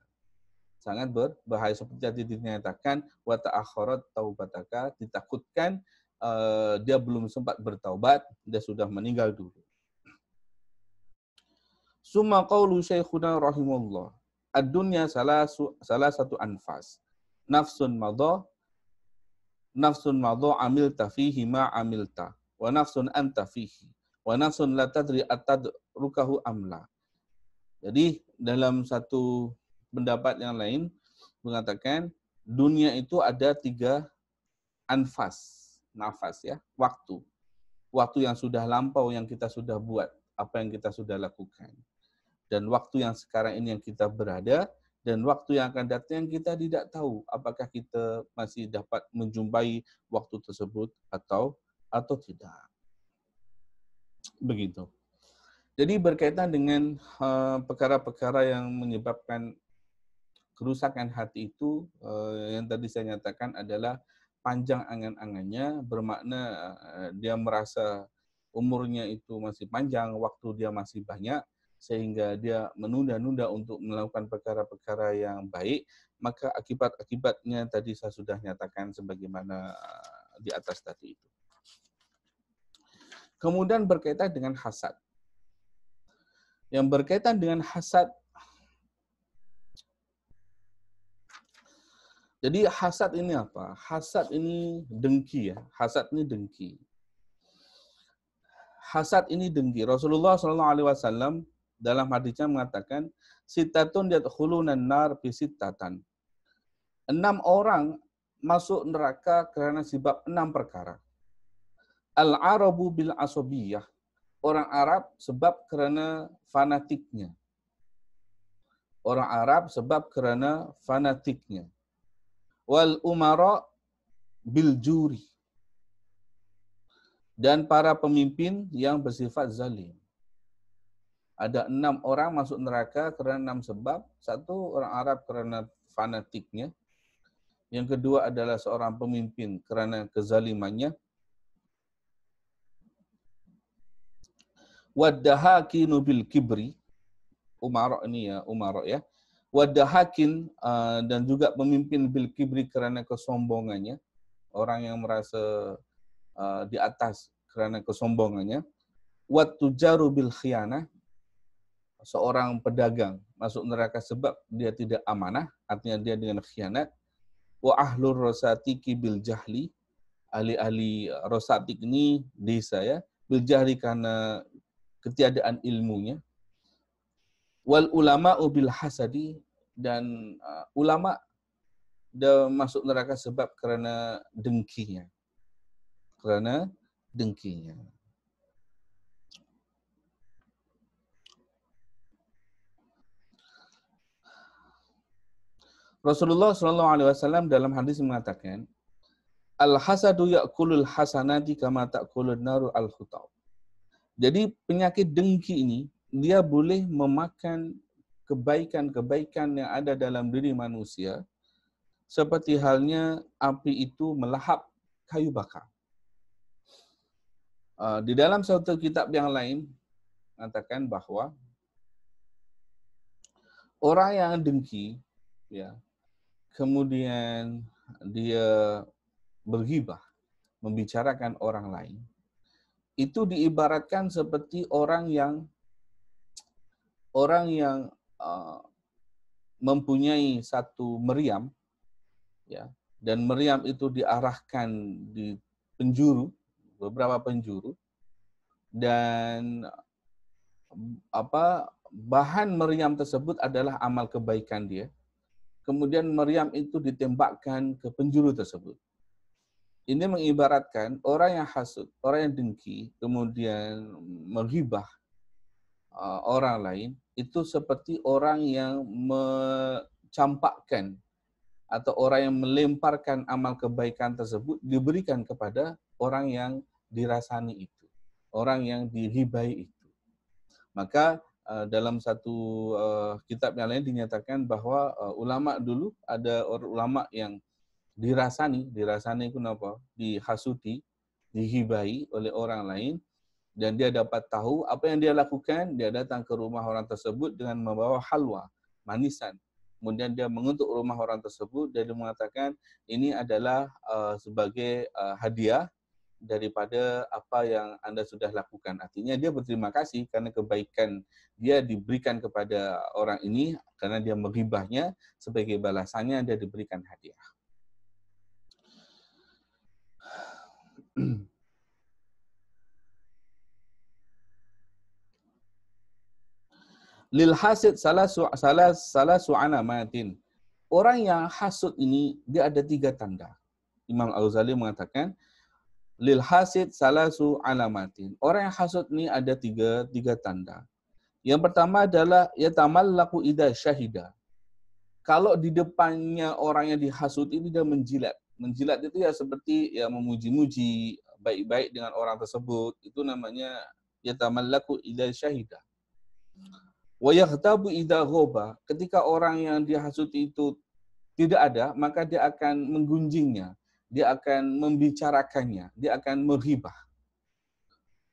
Sangat berbahaya, seperti tadi dinyatakan wa ta'akharat taubataka, ditakutkan dia belum sempat bertaubat, dia sudah meninggal dulu. Summa qaulu syekhuna rahimahullah, ad-dunya salah satu anfas, nafsun madha amilta fihi ma amilta, wa nafsun anta fihi, wa nafsun la tadri atadrukahu amla. Jadi dalam satu pendapat yang lain mengatakan dunia itu ada 3 nafas ya, waktu yang sudah lampau yang kita sudah buat, apa yang kita sudah lakukan, dan waktu yang sekarang ini yang kita berada, dan waktu yang akan datang yang kita tidak tahu apakah kita masih dapat menjumpai waktu tersebut atau tidak. Begitu. Jadi berkaitan dengan perkara-perkara yang menyebabkan kerusakan hati itu, yang tadi saya nyatakan adalah panjang angan-angannya, bermakna dia merasa umurnya itu masih panjang, waktu dia masih banyak, sehingga dia menunda-nunda untuk melakukan perkara-perkara yang baik, maka akibat-akibatnya tadi saya sudah nyatakan sebagaimana di atas tadi itu. Kemudian berkaitan dengan hasad. Yang berkaitan dengan hasad, jadi hasad ini apa? Hasad ini dengki ya. Hasad ini dengki. Hasad ini dengki. Rasulullah SAW dalam hadisnya mengatakan, sitatun yadkhulunan nar bi sittatan. 6 orang masuk neraka karena sebab 6 perkara. Al-Arabu bil asobiyah. Orang Arab sebab karena fanatiknya. Orang Arab sebab karena fanatiknya. Wal umara bil juri. Dan para pemimpin yang bersifat zalim. Ada 6 orang masuk neraka karena 6 sebab. 1, orang Arab karena fanatiknya. Yang kedua adalah seorang pemimpin karena kezalimannya. Wadahakinu bil kibri. Umara ini ya, umara ya. Wadahakin dan juga pemimpin bil kibri karena kesombongannya. Orang yang merasa di atas karena kesombongannya. Wattujaru bil khiyanah. Seorang pedagang masuk neraka sebab dia tidak amanah, artinya dia dengan khianat. Wa ahlur rosatiki bil jahli, ahli-ahli rosatik ini desa ya, bil jahli karena ketiadaan ilmunya. Wal ulama bil hasadi, dan ulama dia masuk neraka sebab karena dengkinya. Karena dengkinya. Rasulullah SAW dalam hadis mengatakan, al-hasadu ya'kulul hasanati kama ta'kulun naru al-khutaw. Jadi penyakit dengki ini, dia boleh memakan kebaikan-kebaikan yang ada dalam diri manusia, seperti halnya api itu melahap kayu bakar. Di dalam suatu kitab yang lain, mengatakan bahwa orang yang dengki, ya, kemudian dia berghibah, membicarakan orang lain, itu diibaratkan seperti orang yang mempunyai satu meriam, ya, dan meriam itu diarahkan di penjuru, beberapa penjuru, dan bahan meriam tersebut adalah amal kebaikan dia. Kemudian meriam itu ditembakkan ke penjuru tersebut. Ini mengibaratkan orang yang hasud, orang yang dengki, kemudian menghibah orang lain, itu seperti orang yang mencampakkan atau orang yang melemparkan amal kebaikan tersebut diberikan kepada orang yang dirasani itu, orang yang dihibai itu. Maka dalam satu kitab yang lain dinyatakan bahwa ulama dulu ada orang ulama yang dirasani itu apa? Dihasuti, dihibai oleh orang lain, dan dia dapat tahu apa yang dia lakukan. Dia datang ke rumah orang tersebut dengan membawa halwa, manisan. Kemudian dia mengutuk rumah orang tersebut dan dia mengatakan ini adalah sebagai hadiah daripada apa yang Anda sudah lakukan. Artinya dia berterima kasih karena kebaikan dia diberikan kepada orang ini, karena dia menghibahnya, sebagai balasannya dia diberikan hadiah. Lil hasid salasu alamatin. Orang yang hasud ini dia ada 3 tanda. Imam Al-Ghazali mengatakan lil hasid salasu alamatin. Orang yang hasud ini ada tiga tanda. Yang pertama adalah yatamallaku idza syahida. Kalau di depannya orang yang dihasud ini dia menjilat. Menjilat itu ya seperti ya memuji-muji baik-baik dengan orang tersebut. Itu namanya yatamallaku idza syahida. Wa yaghtabu idza ghaba. Ketika orang yang dihasut itu tidak ada, maka dia akan menggunjingnya, dia akan membicarakannya, dia akan menghibah.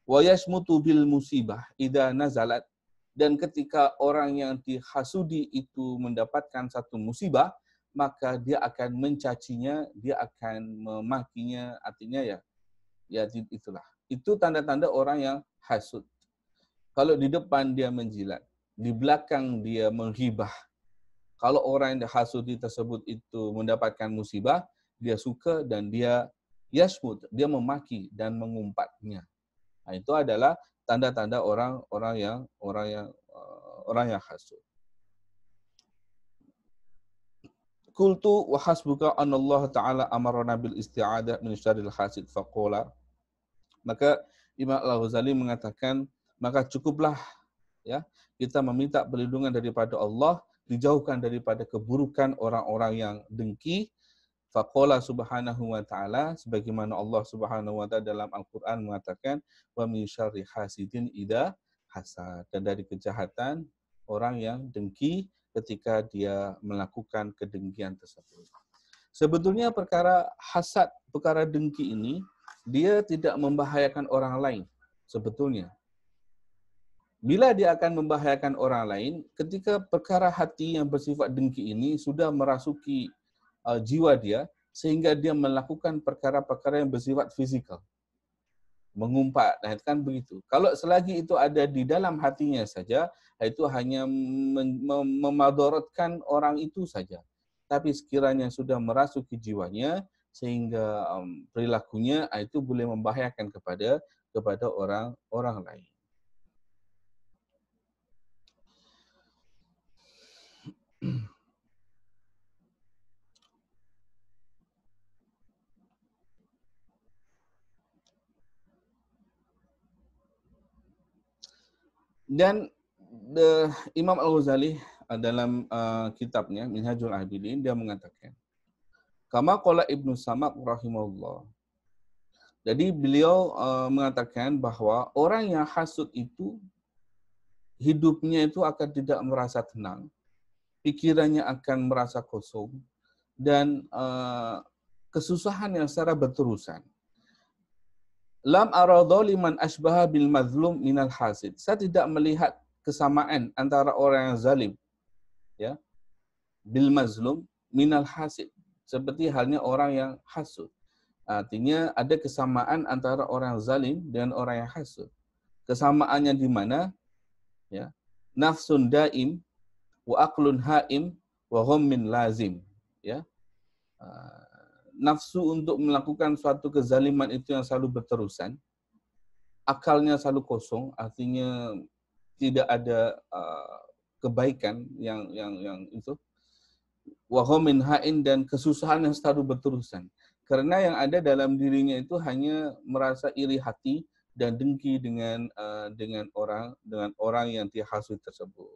Wa yasmutu bil musibah idza nazalat. Dan ketika orang yang dihasudi itu mendapatkan satu musibah, maka dia akan mencacinya, dia akan memakinya, artinya ya itulah. Itu tanda-tanda orang yang hasud. Kalau di depan dia menjilat, di belakang dia menghibah. Kalau orang yang dihasudi tersebut itu mendapatkan musibah, dia suka dan dia yasmut, dia memaki dan mengumpatnya. Nah, itu adalah tanda-tanda orang yang hasud. Qultu wa hasbuka anallahu ta'ala amarna bil isti'adah min syarril hasid faqala. Maka Imam Al-Ghazali mengatakan, maka cukuplah ya kita meminta perlindungan daripada Allah, dijauhkan daripada keburukan orang-orang yang dengki. Faqala subhanahu wa ta'ala, sebagaimana Allah subhanahu wa ta'ala dalam Al-Quran mengatakan, wa min syarri hasidin idza hasad. Dan dari kejahatan orang yang dengki ketika dia melakukan kedengkian tersebut. Sebetulnya perkara hasad, perkara dengki ini, dia tidak membahayakan orang lain sebetulnya. Bila dia akan membahayakan orang lain, ketika perkara hati yang bersifat dengki ini sudah merasuki jiwa dia, sehingga dia melakukan perkara-perkara yang bersifat fisikal. Mengumpat, nah itu kan begitu. Kalau selagi itu ada di dalam hatinya saja, itu hanya memadaratkan orang itu saja. Tapi sekiranya sudah merasuki jiwanya, sehingga perilakunya itu boleh membahayakan kepada orang lain. Dan Imam Al-Ghazali dalam kitabnya Minhajul Abidin dia mengatakan, kama qala Ibnu Samak rahimahullah. Jadi beliau mengatakan bahwa orang yang hasud itu hidupnya itu akan tidak merasa tenang, pikirannya akan merasa kosong, dan kesusahan yang secara berterusan. Lam ara dzaliman asbaha bil mazlum minal hasid. Saya tidak melihat kesamaan antara orang yang zalim ya bil mazlum minal hasid, seperti halnya orang yang hasud. Artinya ada kesamaan antara orang zalim dan orang yang hasud. Kesamaannya di mana? Ya. Nafsun daim wa aqlun haim wa ghammin lazim. Ya. Nafsu untuk melakukan suatu kezaliman itu yang selalu berterusan, akalnya selalu kosong, artinya tidak ada kebaikan yang itu, wa huwa min ha'in, dan kesusahan yang selalu berterusan. Karena yang ada dalam dirinya itu hanya merasa iri hati dan dengki dengan orang yang dihasut tersebut.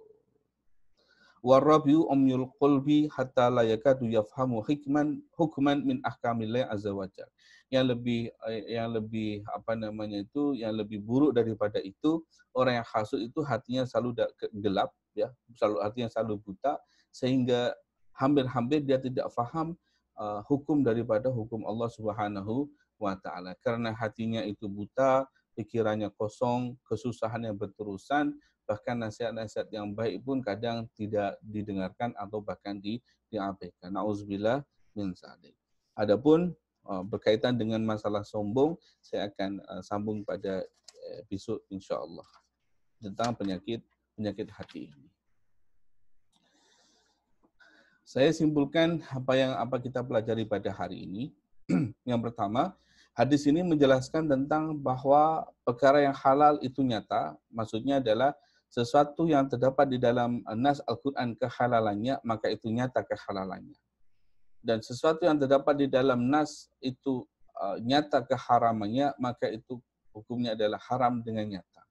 Warabiu umyul qulbi hatta la yakadu yafhamu hukman min ahkamillah azza wajalla. Yang lebih buruk daripada itu, orang yang hasud itu hatinya selalu gelap, ya, hatinya selalu buta, sehingga hampir-hampir dia tidak faham hukum daripada hukum Allah Subhanahu wa taala. Karena hatinya itu buta, pikirannya kosong, kesusahan yang berterusan, bahkan nasihat-nasihat yang baik pun kadang tidak didengarkan atau bahkan diabaikan. Nauzubillah min dzalik. Adapun berkaitan dengan masalah sombong, saya akan sambung pada episode insyaallah tentang penyakit hati ini. Saya simpulkan apa kita pelajari pada hari ini. Yang pertama, hadis ini menjelaskan tentang bahwa perkara yang halal itu nyata, maksudnya adalah sesuatu yang terdapat di dalam nas Al-Quran kehalalannya, maka itu nyata kehalalannya. Dan sesuatu yang terdapat di dalam nas itu nyata keharamannya, maka itu hukumnya adalah haram dengan nyata.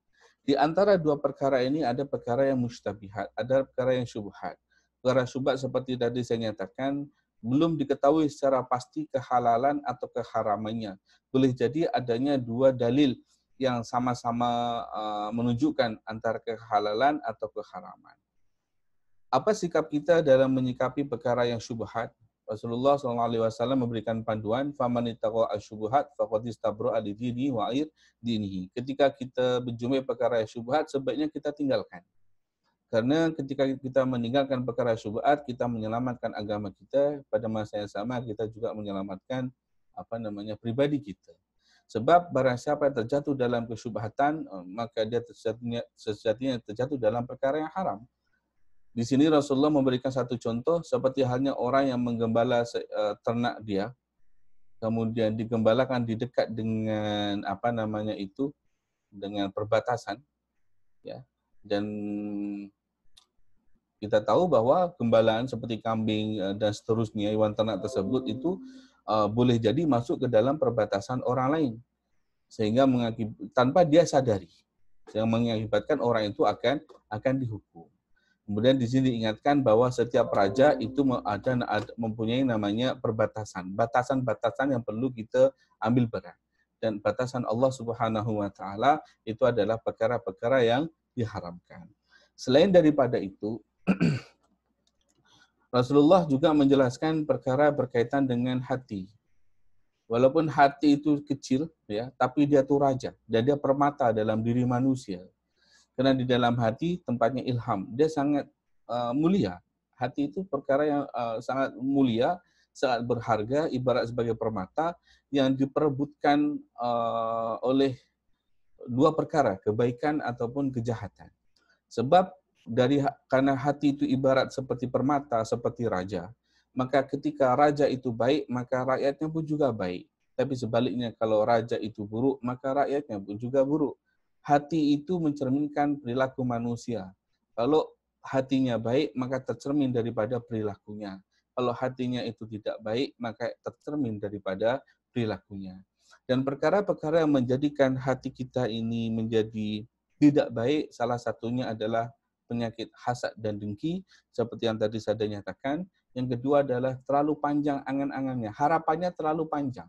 Di antara dua perkara ini ada perkara yang mustabihat, ada perkara yang syubhat. Perkara syubhat seperti tadi saya nyatakan, belum diketahui secara pasti kehalalan atau keharamannya. Boleh jadi adanya dua dalil yang sama-sama menunjukkan antara kehalalan atau keharaman. Apa sikap kita dalam menyikapi perkara yang syubhat? Rasulullah SAW memberikan panduan, faman ittaqa asyubuhat faqad istabra lidinihi wa dinihi. Ketika kita berjumpa perkara yang syubhat, sebaiknya kita tinggalkan. Karena ketika kita meninggalkan perkara syubhat, kita menyelamatkan agama kita, pada masa yang sama kita juga menyelamatkan pribadi kita. Sebab barang siapa yang terjatuh dalam kesyubhatan, maka dia sejatinya terjatuh dalam perkara yang haram. Di sini Rasulullah memberikan satu contoh, seperti halnya orang yang menggembala ternak dia, kemudian digembalakan di dekat dengan dengan perbatasan, ya. Dan kita tahu bahwa gembalaan seperti kambing dan seterusnya, hewan ternak tersebut itu boleh jadi masuk ke dalam perbatasan orang lain, sehingga tanpa dia sadari, yang mengakibatkan orang itu akan dihukum. Kemudian di sini diingatkan bahwa setiap raja itu mempunyai namanya perbatasan, batasan-batasan yang perlu kita ambil peran. Dan batasan Allah Subhanahu wa taala itu adalah perkara-perkara yang diharamkan. Selain daripada itu, Rasulullah juga menjelaskan perkara berkaitan dengan hati. Walaupun hati itu kecil, ya, tapi dia itu raja dan dia permata dalam diri manusia. Karena di dalam hati tempatnya ilham, dia sangat mulia. Hati itu perkara yang sangat mulia, sangat berharga, ibarat sebagai permata yang diperebutkan oleh dua perkara, kebaikan ataupun kejahatan. Sebab karena hati itu ibarat seperti permata, seperti raja, maka ketika raja itu baik, maka rakyatnya pun juga baik. Tapi sebaliknya, kalau raja itu buruk, maka rakyatnya pun juga buruk. Hati itu mencerminkan perilaku manusia. Kalau hatinya baik, maka tercermin daripada perilakunya. Kalau hatinya itu tidak baik, maka tercermin daripada perilakunya. Dan perkara-perkara yang menjadikan hati kita ini menjadi tidak baik, salah satunya adalah penyakit hasad dan dengki, seperti yang tadi saya nyatakan. Yang kedua adalah terlalu panjang angan-angannya, harapannya terlalu panjang.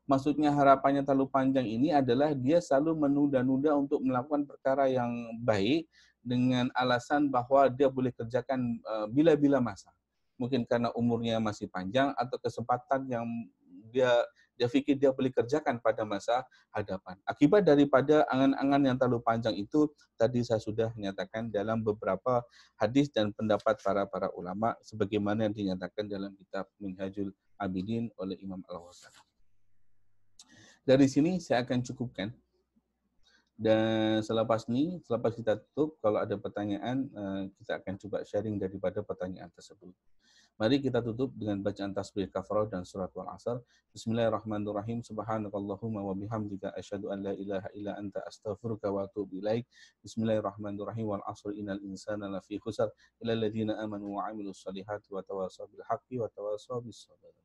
Maksudnya harapannya terlalu panjang ini adalah dia selalu menunda-nunda untuk melakukan perkara yang baik dengan alasan bahwa dia boleh kerjakan bila-bila masa. Mungkin karena umurnya masih panjang atau kesempatan yang dia pikir dia boleh kerjakan pada masa hadapan. Akibat daripada angan-angan yang terlalu panjang itu, tadi saya sudah menyatakan dalam beberapa hadis dan pendapat para ulama, sebagaimana yang dinyatakan dalam kitab Minhajul Abidin oleh Imam Al-Ghazali. Dari sini saya akan cukupkan. Dan selepas kita tutup, kalau ada pertanyaan, kita akan coba sharing daripada pertanyaan tersebut. Mari kita tutup dengan bacaan tasbih kafarah dan surat wal asr. Bismillahirrahmanirrahim. Subhanakallahumma wa bihamdika asyhadu an la ilaha illa anta astaghfiruka wa atubu ilaik. Bismillahirrahmanirrahim. Wal asr innal insana lafi khusr illa alladziina amanu wa 'amilus solihati wa tawassaw bil haqqi wa tawassaw bis sabr.